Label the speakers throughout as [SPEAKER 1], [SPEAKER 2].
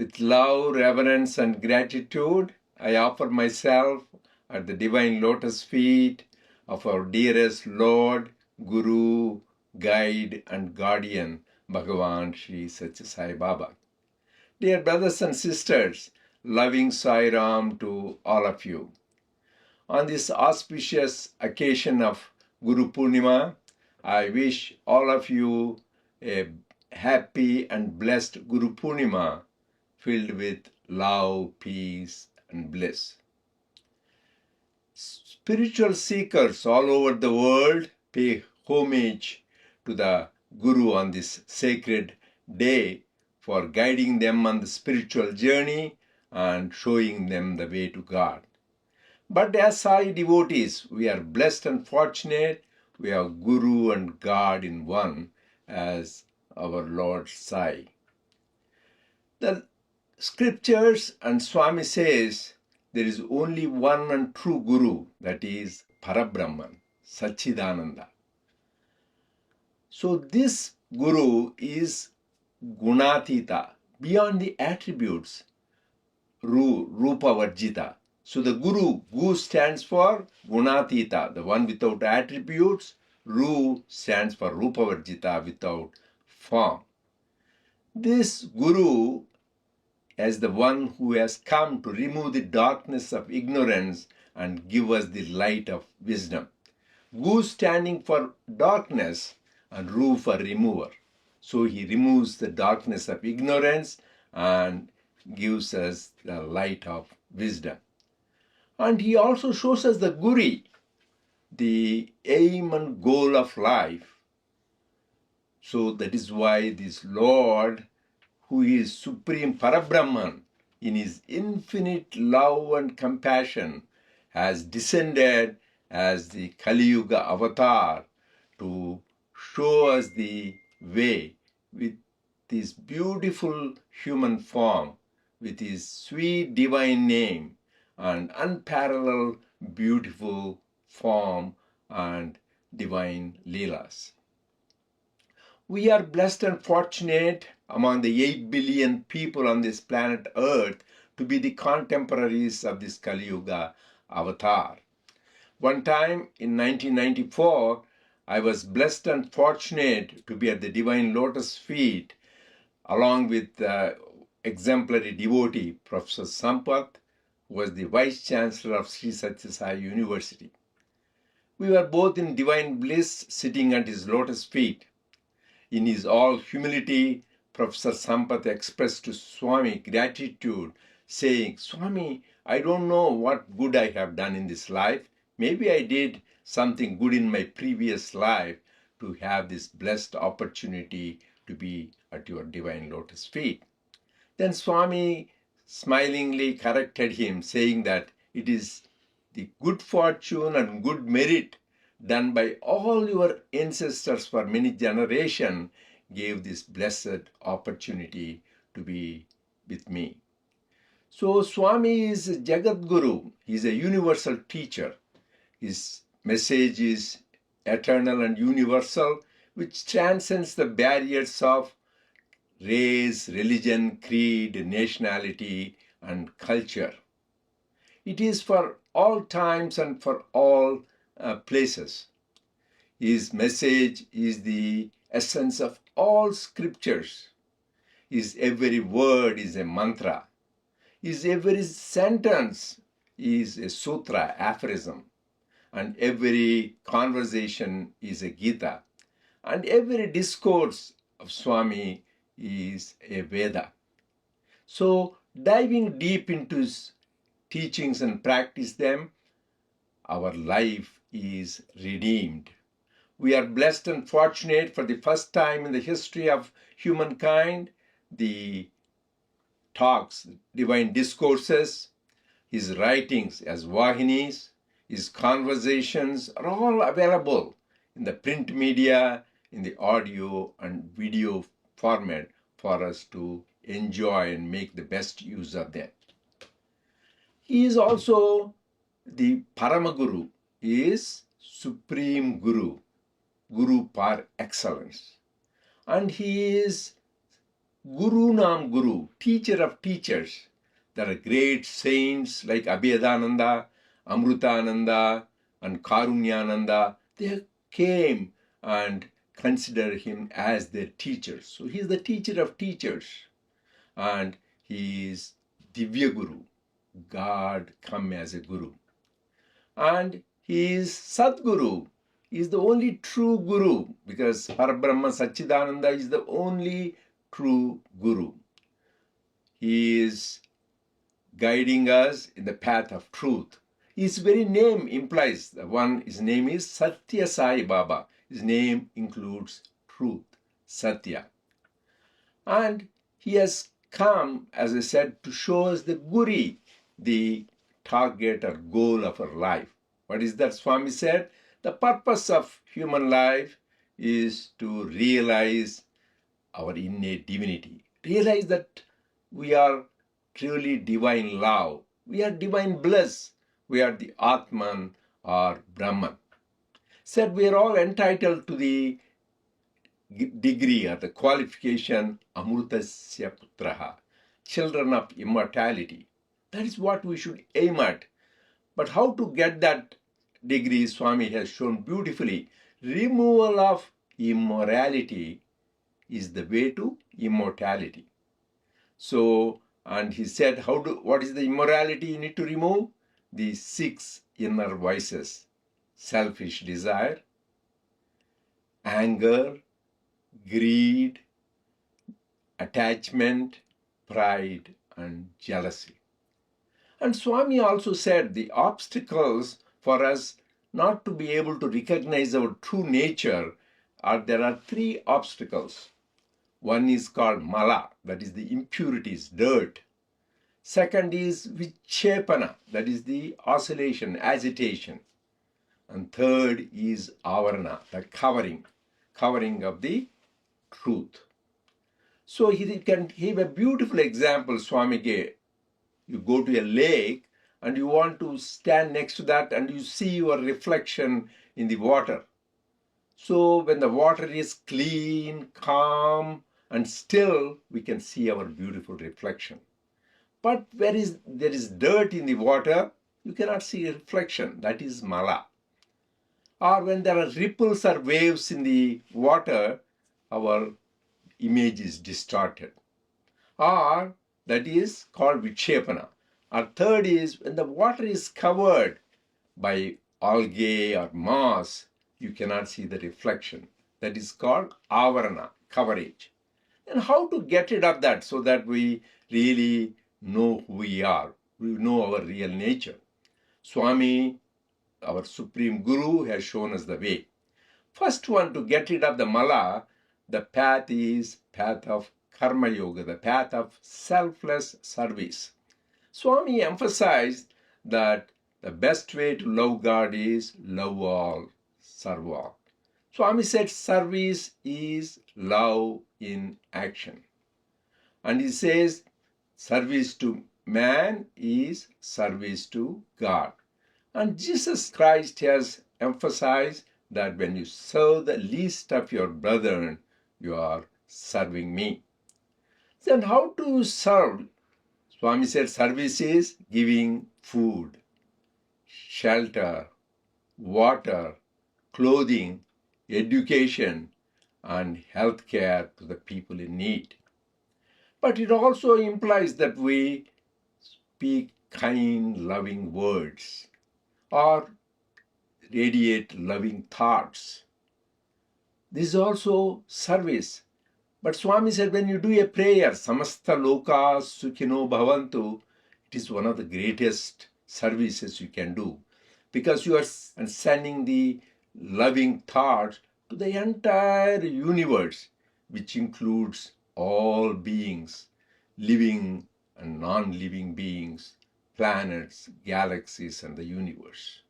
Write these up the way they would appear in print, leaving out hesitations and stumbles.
[SPEAKER 1] With love, reverence, and gratitude, I offer myself at the divine lotus feet of our dearest Lord, Guru, Guide, and Guardian, Bhagavan Sri Sathya Sai Baba. Dear brothers and sisters, loving Sai Ram to all of you. On this auspicious occasion of Guru Purnima, I wish all of you a happy and blessed Guru Purnima filled with love, peace, and bliss. Spiritual seekers all over the world pay homage to the Guru on this sacred day for guiding them on the spiritual journey and showing them the way to God. But as Sai devotees, we are blessed and fortunate. We have Guru and God in one as our Lord Sai. The scriptures and Swami says there is only one and true Guru, that is Parabrahman, Satchidananda. So this Guru is Gunatita, beyond the attributes, Rupa Varjita. So the Guru, Gu stands for Gunatita, the one without attributes. Ru stands for Rupa Varjita, without form. This Guru, as the one who has come to remove the darkness of ignorance and give us the light of wisdom. Gu standing for darkness and Ru for remover. So he removes the darkness of ignorance and gives us the light of wisdom. And he also shows us the Guri, the aim and goal of life. So that is why this Lord, who is Supreme Parabrahman, in his infinite love and compassion, has descended as the Kali Yuga avatar to show us the way with this beautiful human form, with his sweet divine name and unparalleled beautiful form and divine leelas. We are blessed and fortunate among the 8 billion people on this planet Earth to be the contemporaries of this Kali Yuga avatar. One time in 1994, I was blessed and fortunate to be at the divine lotus feet along with the exemplary devotee, Professor Sampath, who was the Vice Chancellor of Sri Sathya Sai University. We were both in divine bliss sitting at his lotus feet. In his all humility, Professor Sampath expressed to Swami gratitude, saying, "Swami, I don't know what good I have done in this life. Maybe I did something good in my previous life to have this blessed opportunity to be at your divine lotus feet." Then Swami smilingly corrected him, saying that it is the good fortune and good merit done by all your ancestors for many generations gave this blessed opportunity to be with me. So Swami is Jagat Guru. He is a universal teacher. His message is eternal and universal, which transcends the barriers of race, religion, creed, nationality, and culture. It is for all times and for all places. His message is the essence of all scriptures. His every word is a mantra. His every sentence is a sutra, aphorism. And every conversation is a Gita. And every discourse of Swami is a Veda. So diving deep into his teachings and practice them, our life is redeemed. We are blessed and fortunate for the first time in the history of humankind. The talks, divine discourses, his writings as Vahinis, his conversations are all available in the print media, in the audio and video format for us to enjoy and make the best use of them. He is also the Paramaguru, he is Supreme Guru, Guru par excellence. And he is Gurunaam Guru, teacher of teachers. There are great saints like Abhedananda, Amrutananda, and Karunyananda. They came and considered him as their teacher. So he is the teacher of teachers. And he is Divya Guru. God come as a Guru. And he is Sadguru. He is the only true Guru, because Parabrahma Satchidananda is the only true Guru. He is guiding us in the path of truth. His very name implies his name is Sathya Sai Baba. His name includes truth, Sathya. And he has come, as I said, to show us the Guri, the target or goal of our life. What is that? Swami said, the purpose of human life is to realize our innate divinity. Realize that we are truly divine love. We are divine bliss. We are the Atman or Brahman. Said we are all entitled to the degree or the qualification Amrutasya Putraha, children of immortality. That is what we should aim at. But how to get that degree, Swami has shown beautifully. Removal of immorality is the way to immortality. So, and he said, what is the immorality you need to remove? The 6 inner vices: selfish desire, anger, greed, attachment, pride, and jealousy. And Swami also said the obstacles for us not to be able to recognize our true nature there are 3 obstacles. One is called mala, that is the impurities, dirt. Second is vichepana, that is the oscillation, agitation. And third is avarana, the covering of the truth. So he can give a beautiful example Swami gave. You go to a lake and you want to stand next to that and you see your reflection in the water. So when the water is clean, calm, and still, we can see our beautiful reflection. But where there is dirt in the water, you cannot see a reflection. That is mala. Or when there are ripples or waves in the water, our image is distorted. Or that is called vichepana. Or third is when the water is covered by algae or moss, you cannot see the reflection. That is called avarana, coverage. And how to get rid of that so that we really know who we are, we know our real nature. Swami, our Supreme Guru, has shown us the way. First one, to get rid of the mala, the path is path of Karma Yoga, the path of selfless service. Swami emphasized that the best way to love God is love all, serve all. Swami said service is love in action. And he says service to man is service to God. And Jesus Christ has emphasized that when you serve the least of your brethren, you are serving me. Then how to serve? Swami said service is giving food, shelter, water, clothing, education, and health care to the people in need. But it also implies that we speak kind, loving words or radiate loving thoughts. This is also service. But Swami said when you do a prayer, Samasta Lokas Sukhino Bhavantu, it is one of the greatest services you can do, because you are sending the loving thoughts to the entire universe, which includes all beings, living and non-living beings, planets, galaxies, and the universe.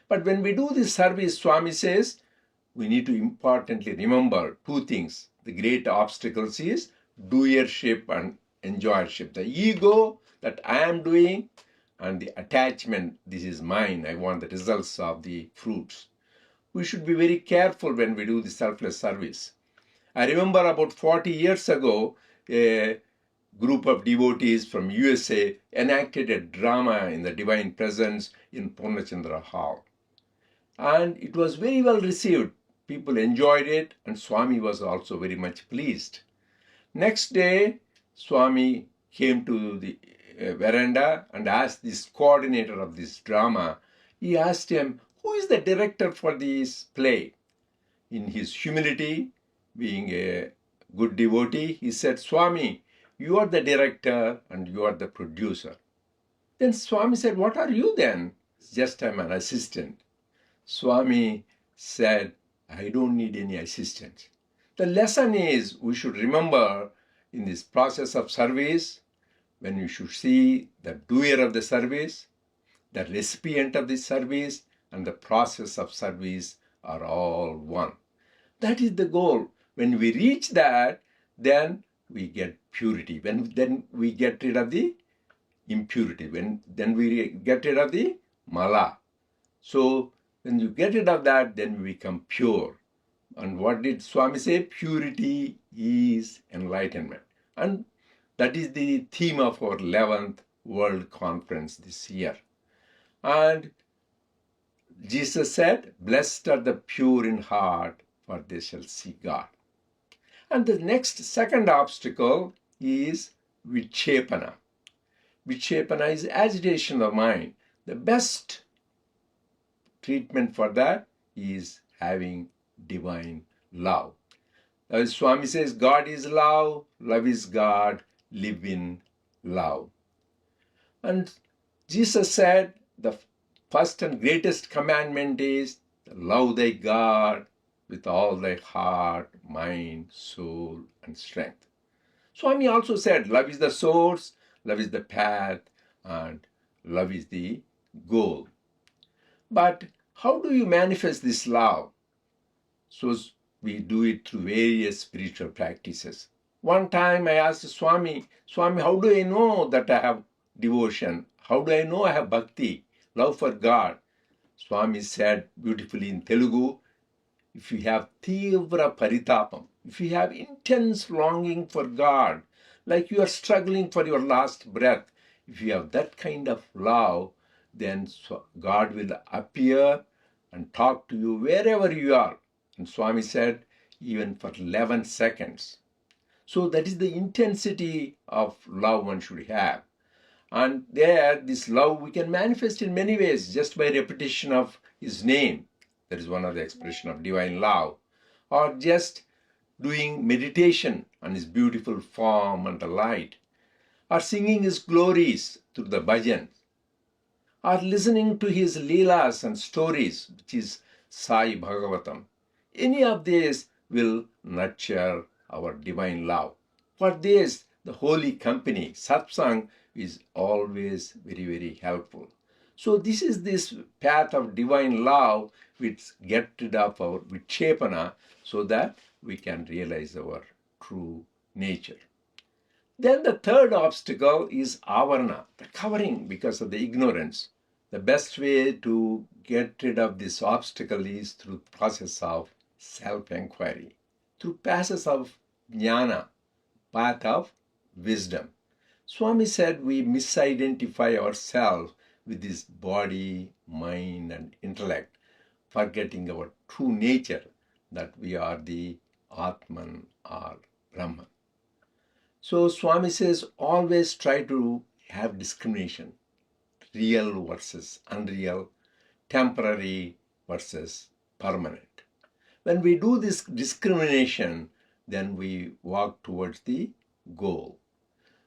[SPEAKER 1] But when we do this service, Swami says, we need to importantly remember 2 things. The great obstacles is doership and enjoyership. The ego, that I am doing, and the attachment, this is mine, I want the results of the fruits. We should be very careful when we do the selfless service. I remember about 40 years ago, a group of devotees from USA enacted a drama in the Divine Presence in Purnachandra Hall. And it was very well received. People enjoyed it, and Swami was also very much pleased. Next day, Swami came to the veranda and asked this coordinator of this drama, he asked him, who is the director for this play? In his humility, being a good devotee, he said, Swami, you are the director and you are the producer. Then Swami said, what are you then? Just I'm an assistant. Swami said, I don't need any assistance. The lesson is we should remember in this process of service, when you should see the doer of the service, the recipient of the service, and the process of service are all one. That is the goal. When we reach that, then we get purity. Then we get rid of the impurity. Then we get rid of the mala. So when you get rid of that, then we become pure. And what did Swami say? Purity is enlightenment. And that is the theme of our 11th World Conference this year. And Jesus said, blessed are the pure in heart, for they shall see God. And the next second obstacle is vichepana. Vichepana is agitation of mind. The best treatment for that is having divine love. As Swami says, God is love, love is God, live in love. And Jesus said, the first and greatest commandment is love thy God with all thy heart, mind, soul, and strength. Swami also said, love is the source, love is the path, and love is the goal. But how do you manifest this love? So we do it through various spiritual practices. One time I asked Swami, how do I know that I have devotion? How do I know I have bhakti, love for God? Swami said beautifully in Telugu, if you have tivra paritapam, if you have intense longing for God, like you are struggling for your last breath, if you have that kind of love, then God will appear and talk to you wherever you are. And Swami said, even for 11 seconds. So that is the intensity of love one should have. And there, this love we can manifest in many ways, just by repetition of his name. That is one of the expression of divine love. Or just doing meditation on his beautiful form and the light. Or singing his glories through the bhajan. Or listening to his leelas and stories, which is Sai Bhagavatam. Any of these will nurture our divine love. For this, the holy company, satsang, is always very, very helpful. So this is this path of divine love which get rid of our vichepana so that we can realize our true nature. Then the third obstacle is avarana, the covering because of the ignorance. The best way to get rid of this obstacle is through the process of self-inquiry, through process of jnana, path of wisdom. Swami said we misidentify ourselves with this body, mind, and intellect, forgetting our true nature, that we are the Atman or Brahman. So Swami says always try to have discrimination, real versus unreal, temporary versus permanent. When we do this discrimination, then we walk towards the goal.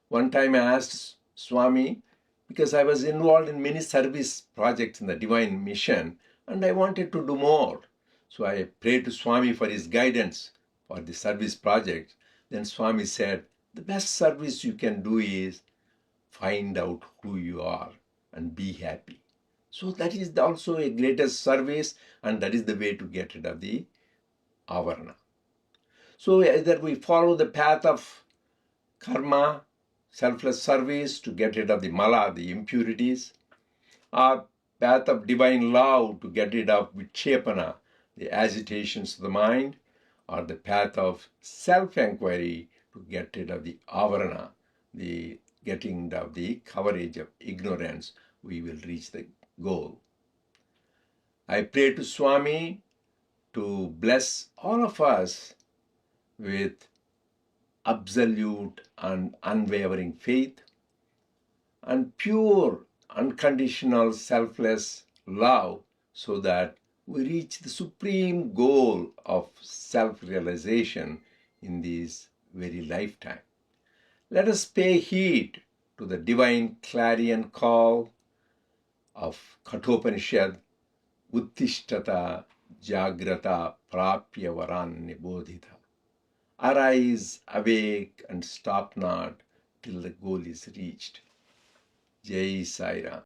[SPEAKER 1] One time I asked Swami, because I was involved in many service projects in the Divine Mission, and I wanted to do more. So I prayed to Swami for his guidance for the service project. Then Swami said, the best service you can do is find out who you are and be happy. So that is also a greatest service, and that is the way to get rid of the avarana. So either we follow the path of karma, selfless service to get rid of the mala, the impurities, or path of divine love to get rid of vichepana, the agitations of the mind, or the path of self-inquiry to get rid of the avarana, the getting rid of the coverage of ignorance, we will reach the goal. I pray to Swami to bless all of us with absolute and unwavering faith and pure, unconditional, selfless love, so that we reach the supreme goal of self-realization in this very lifetime. Let us pay heed to the divine clarion call of Kathopanishad, Uttishtata Jagrata Prapya Varan Nibodhita. Arise, awake, and stop not till the goal is reached. Jai Sai Ram.